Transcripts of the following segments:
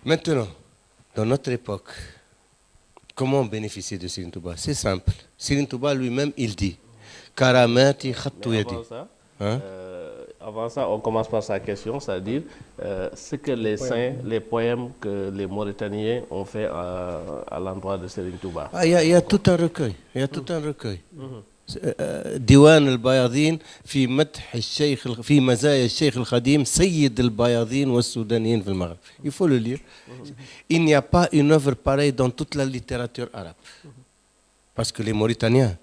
Maintenant, dans notre époque, comment bénéficier de Serigne Touba? C'est simple. Serigne Touba lui-même, il dit Karamati khattu yadi. Avant ça, on commence par sa question, c'est-à-dire ce que les saints, les poèmes que les Mauritaniens ont fait à l'endroit de Serigne Touba. Il y a tout un recueil. Il y a tout un recueil. ديوان البياضين في مدح الشيخ في مزايا الشيخ القديم سيد البياضين والسودانيين في المغرب. Il faut le lire. Il n'y a pas une œuvre pareille dans toute la littérature arabe. Parce que les Mauritaniens,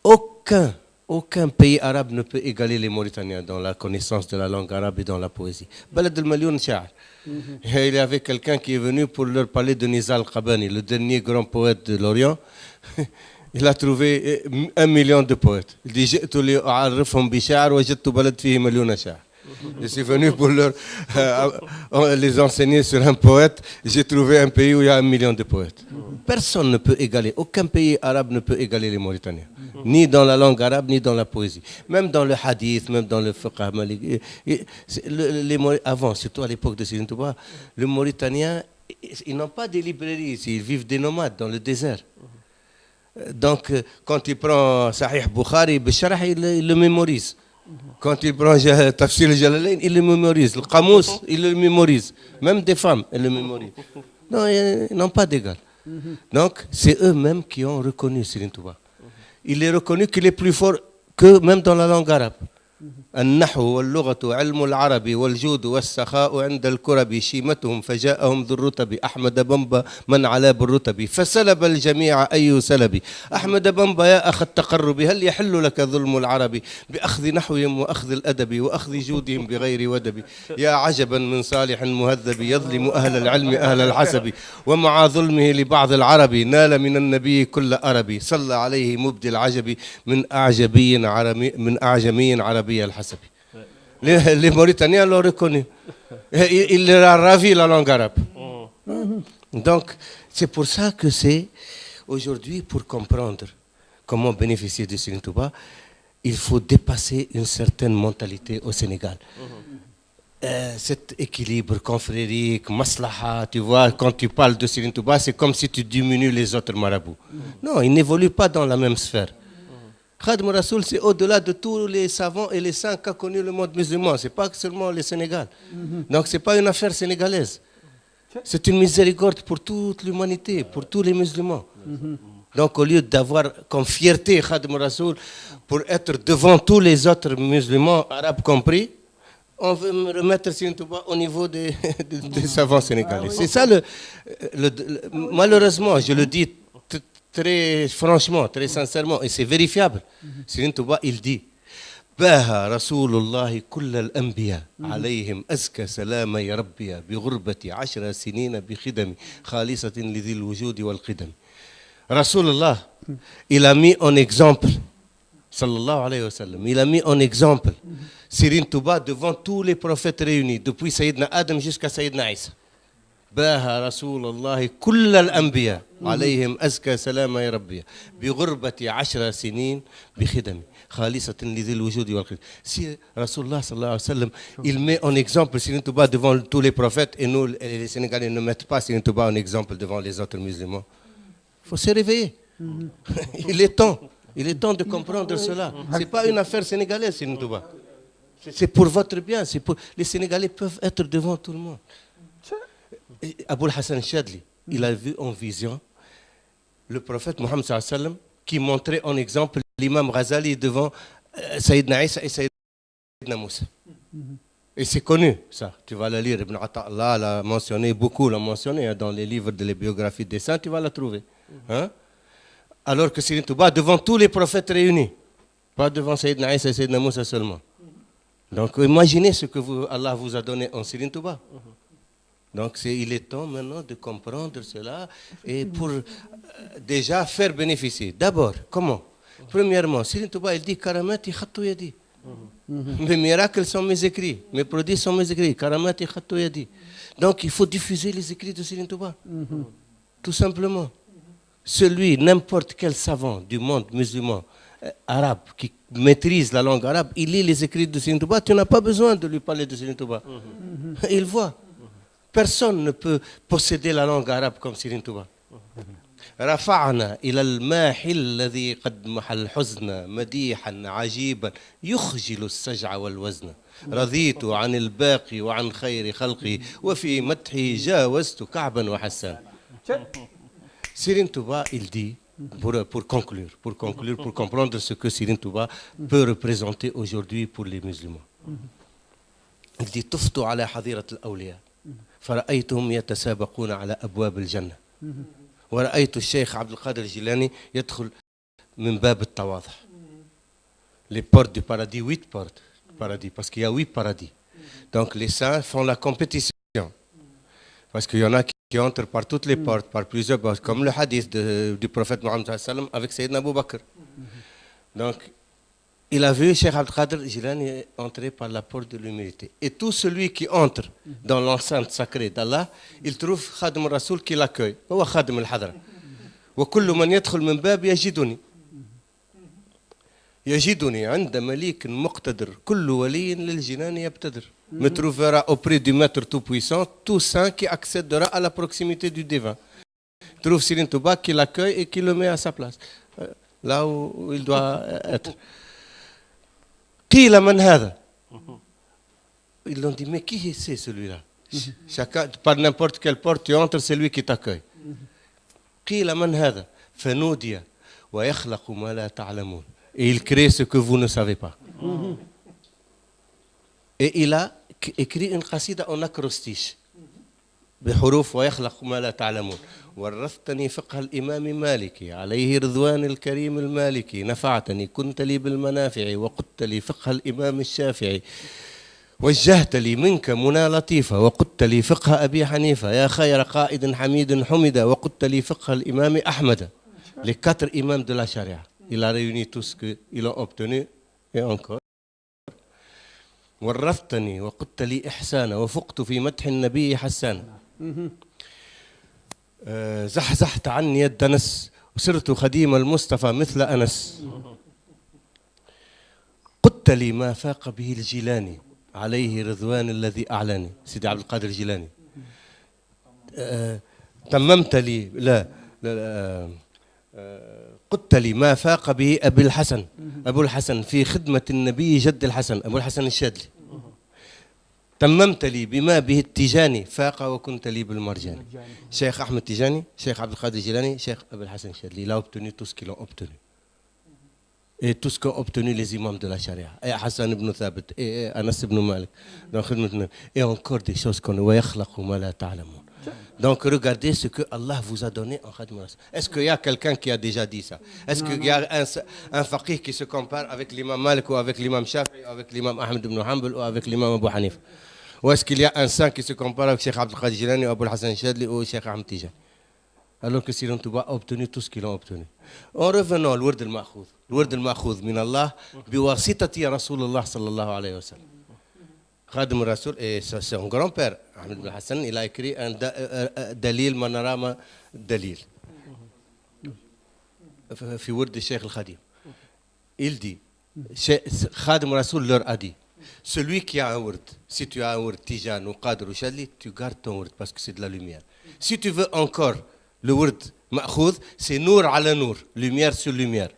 aucun pays arabe ne peut égaler les Mauritaniens dans la connaissance de la langue arabe et dans la poésie. Balad al-Malioun Sha'ar. Il y avait quelqu'un qui est venu pour leur parler de Nizar al-Qabani, le dernier grand poète de l'Orient. Il a trouvé 1 million de poètes. Il dit جئت لأعرفهم بشعر وجدت بلد فيه مليون شعر. Je suis venu pour les enseigner sur un poète. J'ai trouvé un pays où il y a 1 million de poètes. Personne ne peut égaler, aucun pays arabe ne peut égaler les Mauritaniens. Ni dans la langue arabe, ni dans la poésie. Même dans le hadith, même dans le fiqh maliki. Avant, surtout à l'époque de Serigne Touba, les Mauritaniens, ils n'ont pas de librairies ici. Ils vivent des nomades dans le désert. Donc, quand il prend Sahih Bukhari, il le mémorise. Quand il prend Tafsir al-Jalalayn, il le mémorise. Le Qamous, il le mémorise. Même des femmes, elles le mémorisent. Non, ils n'ont pas d'égal. Donc, c'est eux-mêmes qui ont reconnu Serigne Touba. Il est reconnu qu'il est plus fort que même dans la langue arabe. النحو واللغة علم العربي والجود والسخاء عند الكرب شيمتهم فجاءهم ذو الرتب أحمد بمبا من علا بالرتب فسلب الجميع أي سلبي أحمد بمبا يا أخ التقرب هل يحل لك ظلم العرب بأخذ نحوهم وأخذ الأدب وأخذ جودهم بغير ودب يا عجبا من صالح مهذب يظلم أهل العلم أهل الحسب ومع ظلمه لبعض العرب نال من النبي كل أربي صلى عليه مبدي العجب من أعجمي عربي الحسب. Les Mauritaniens l'ont reconnu. Il leur a ravi la langue arabe. Donc, c'est pour ça que c'est aujourd'hui, pour comprendre comment bénéficier de Serigne Touba, il faut dépasser une certaine mentalité au Sénégal. Cet équilibre confrérique, maslaha, tu vois, quand tu parles de Serigne Touba, c'est comme si tu diminues les autres marabouts. Non, ils n'évoluent pas dans la même sphère. Khadim Rassoul, c'est au-delà de tous les savants et les saints qu'a connu le monde musulman. Ce n'est pas seulement le Sénégal. Donc, ce n'est pas une affaire sénégalaise. C'est une miséricorde pour toute l'humanité, pour tous les musulmans. Donc, au lieu d'avoir comme fierté Khadim Rassoul pour être devant tous les autres musulmans, arabes compris, on veut me remettre Serigne Touba au niveau des savants sénégalais. C'est ça malheureusement, je le dis très franchement, très sincèrement, et c'est vérifiable. Serigne Touba, il dit باها رسول الله كل الأنبياء عليهم أزكى سلام يا ربي بغربة 10 سنين بخدم خالصة لذي الوجود والقدم. رسول الله, il a mis en exemple, sallallahu alayhi wa sallam, il a mis en exemple Serigne Touba devant tous les prophètes réunis, depuis Sayyidina Adam jusqu'à Sayyidina Isa. باها رسول الله كل الأنبياء عليهم أزكى سلام يا ربي بغربة 10 سنين بخدمي خالصة لذي الوجود والقدم. Si Rasulullah sallallahu alayhi wa sallam, il met en exemple Serigne Touba devant tous les prophètes et nous, les Sénégalais, ne mettent pas Serigne Touba en exemple devant les autres musulmans. Il faut se réveiller. Il est temps de comprendre cela. Ce n'est pas une affaire sénégalaise, Serigne Touba. C'est pour votre bien. Les Sénégalais peuvent être devant tout le monde. Aboul Hassan Chadli, il a vu en vision le prophète Mohammed sallallahu alayhi wa sallam qui montrait en exemple l'imam Ghazali devant Sayyidina Isa et Sayyidina Moussa. Et c'est connu, ça. Tu vas le lire. Ibn Ata'Allah l'a mentionné, beaucoup l'ont mentionné dans les livres de les biographies des saints, tu vas la trouver. Alors que Serigne Touba devant tous les prophètes réunis, pas devant Sayyidina Isa et Sayyidina Moussa seulement. Donc imaginez ce que Allah vous a donné en Serigne Touba. Donc il est temps maintenant de comprendre cela et pour déjà faire bénéficier. D'abord, comment? Premièrement, Serigne Touba, il dit Karamati khattu yadi. Mes miracles sont mes écrits, mes prodiges sont mes écrits. Karamati khattu yadi. Donc il faut diffuser les écrits de Serigne Touba. Tout simplement. N'importe quel savant du monde musulman, arabe, qui maîtrise la langue arabe, il lit les écrits de Serigne Touba, tu n'as pas besoin de lui parler de Serigne Touba. Il voit. Personne ne peut posséder la langue arabe comme Serigne Touba. رفعنا إلى الماحي الذي قد محى الحزن مديحا عجيبا يخجل السجع والوزن رضيت عن الباقي وعن خير خلقي وفي مدحه جاوزت كعبا وحسان. Serigne Touba, il dit, pour conclure, pour comprendre ce que Serigne Touba peut représenter aujourd'hui pour les musulmans. Il dit طفت على حظيرة الأولياء فرأيتهم يتسابقون على أبواب الجنة ورأيت الشيخ عبد القادر الجيلاني يدخل من باب التواضع. Les portes du paradis, 8 portes du paradis, parce qu'il y a 8 paradis. Donc les saints font la compétition. Parce qu'il y en a qui entrent par toutes les portes, par plusieurs portes, comme le hadith du prophète Mohammed avec Sayyidina Abu Bakr. Donc, il a vu Cheikh Abdel Qadir Jilani entrer par la porte de l'humilité. Et tout celui qui entre dans l'enceinte sacrée d'Allah, il trouve Khadim al-Rasoul qui l'accueille. هو خادم الحضرة. وكل من يدخل من باب يجدني. يجدني عند مليك مقتدر كل ولي للجنان يبتدر. Me trouvera auprès du maître tout-puissant, tout saint qui accédera à la proximité du divin. Trouve Serigne Touba qui l'accueille et qui le met à sa place, là où il doit être. قيل من هذا. Ils l'ont dit, mais qui c'est celui-là? Chacun, par n'importe quelle porte tu entres, c'est lui qui t'accueille. قيل من هذا فنودي ويخلق ما لا تعلمون. Et il crée ce que vous ne savez pas. Et il a écrit une qasida en acrostiche بحروف ويخلق ما لا تعلمون. ورثتني فقه الإمام مالكي عليه رضوان الكريم المالكي نفعتني كنت لي بالمنافع وقدت لي فقه الإمام الشافعي وجهت لي منك منى لطيفة وقدت لي فقه أبي حنيفة يا خير قائد حميد حمد وقدت لي فقه الإمام أحمد. Les 4 imams de la charia. Il a réuni tout ce qu'ils ont obtenu et encore. ورثتني وقدت لي إحسانا وفقت في مدح النبي حسانا. زحزحت عني الدنس وصرت خديم المصطفى مثل أنس. قدت لي ما فاق به الجيلاني عليه رضوان الذي أعلاني. سيدي عبد القادر الجيلاني. تممت لي قدت لي ما فاق به أبو الحسن في خدمة النبي جد الحسن أبو الحسن الشاذلي. تممت لي بما به التجاني فاق وكنت لي بالمرجاني. Cheikh Ahmed Tijani, Cheikh Abdel Qadir Jilani, Cheikh Abul Hassan Chadli. Il a obtenu tout ce qu'ils ont obtenu. Et tout ce qu'ont obtenu les imams de la charia. Et Hassan ibn Thabit, et Anas ibn Malik. Et encore des choses qu'on voit. Donc regardez ce que Allah vous a donné en Khadim al-Rasul. Est-ce qu'il y a quelqu'un qui a déjà dit ça? Est-ce qu'il y a un faqih qui se compare avec l'imam Malik ou avec l'imam Shafi'i ou avec l'imam Ahmed ibn Hanbal ou avec l'imam Abu Hanif? Ou est-ce qu'il y a un saint qui se compare avec Cheikh Abdel Qadir Jilani ou Abul Hassan Chadli ou Cheikh Ahmed Tijani? Alors que Serigne Touba a obtenu tout ce qu'ils ont obtenu. En revenant au Wird al-Ma'khoud. Le Wird al-Ma'khoud min Allah biwasitati Rasulullah sallallahu alayhi wa sallam. Khadim al-Rasoul, et son grand-père, Ahmed ibn Hassan, il a écrit un Dalil Manarama Dalil. في ورد الشيخ الخديم. Il dit, Khadim al-Rasoul leur a dit, celui qui a un word, si tu as un word Tijan ou Qadr ou Shadli, tu gardes ton word parce que c'est de la lumière. Si tu veux encore le word Ma'khoud, c'est Nour ala Nour, lumière sur lumière.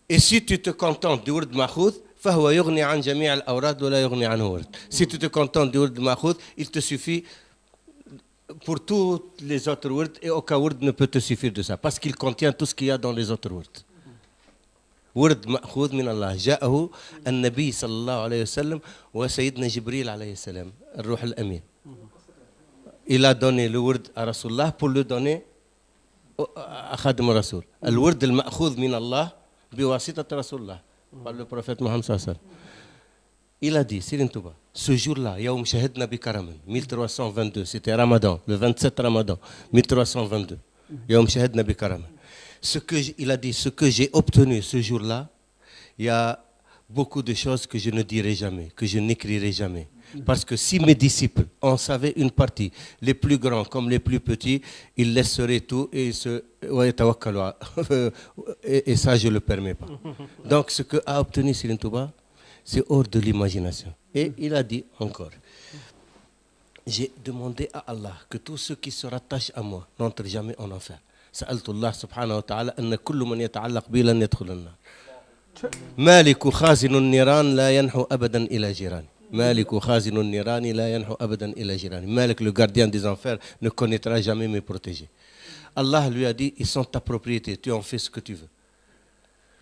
Et si tu te contentes du word Ma'khoud, فهو يغني عن جميع الأوراد ولا يغني عنه ورد. Si tu te contentes du word Ma'khoud, il te suffit pour tous les autres words et aucun word ne peut te suffire de ça parce qu'il contient tout ce qu'il y a dans les autres words. ورد مأخوذ من الله جاءه النبي صلى الله عليه وسلم وسيدنا جبريل عليه السلام الروح الأمين. Il a donné le word à Rasulullah pour le donner à Khadim al-Rasoul. الورد المأخوذ من الله بواسطة رسول الله par le prophète Mohammed sallallahu alayhi wa sallam. Il a dit, Serigne Touba, ce jour-là, Yaoum Shahidna bi Karaman, 1322, c'était Ramadan, le 27 Ramadan, 1322. Yaoum Shahidna bi Karaman. Il a dit, ce que j'ai obtenu ce jour-là, il y a beaucoup de choses que je ne dirai jamais, que je n'écrirai jamais. Parce que si mes disciples en savaient une partie, les plus grands comme les plus petits, ils laisseraient tout et et ça, je ne le permets pas. Donc, ce que a obtenu Serigne Touba, c'est hors de l'imagination. Et il a dit encore, j'ai demandé à Allah que tous ceux qui se rattachent à moi n'entrent jamais en enfer. سألت الله سبحانه وتعالى أن كل من يتعلق بي لن يدخل النار. مالك خازن النيران لا ينحو أبدا إلى جيراني. مالك خازن النيران لا ينحو أبدا إلى جيراني. Malik, le gardien des enfers, ne connaîtra jamais mes protégés. Allah lui a dit, ils sont ta propriété, tu en fais ce que tu veux.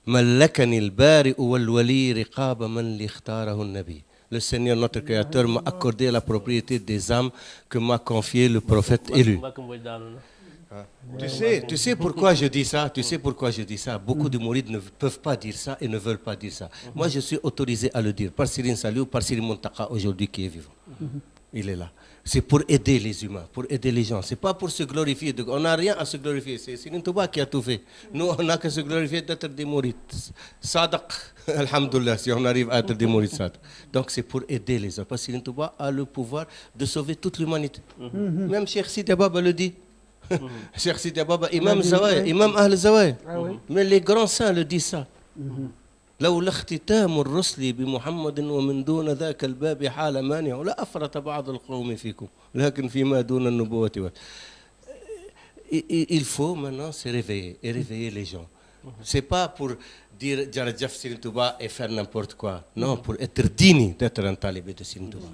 ملكني البارئ والولي رقاب من لاختاره النبي. Le Seigneur, notre Créateur, m'a accordé la propriété des âmes que m'a confié le prophète élu. Tu sais pourquoi je dis ça? Tu sais pourquoi je dis ça? Beaucoup de mourides ne peuvent pas dire ça et ne veulent pas dire ça. Moi, je suis autorisé à le dire par Serigne Saliou, par Serigne Mountakha aujourd'hui qui est vivant. Il est là. C'est pour aider les humains, pour aider les gens. C'est pas pour se glorifier. On n'a rien à se glorifier. C'est Serigne Touba qui a tout fait. Nous, on n'a qu'à se glorifier d'être des mourides. Sadaq, alhamdoulilah, si on arrive à être des mourides sadaq. Donc c'est pour aider les gens. Parce que Serigne Touba a le pouvoir de sauver toute l'humanité. Même Cheikh Sidi Baba le dit. Cheikh Sidi Baba, Imam Zawaya, Imam Ahl Zawaya. Mais les grands saints le disent ça. لولا اختتام الرسل بمحمد ومن دون ذاك الباب حال مانع لا أفرط بعض القوم فيكم لكن فيما دون النبوة. Il faut maintenant se réveiller et réveiller les gens. C'est pas pour dire Jarajaf Serigne Touba et faire n'importe quoi. Non, pour être digne d'être un talibé de Serigne Touba.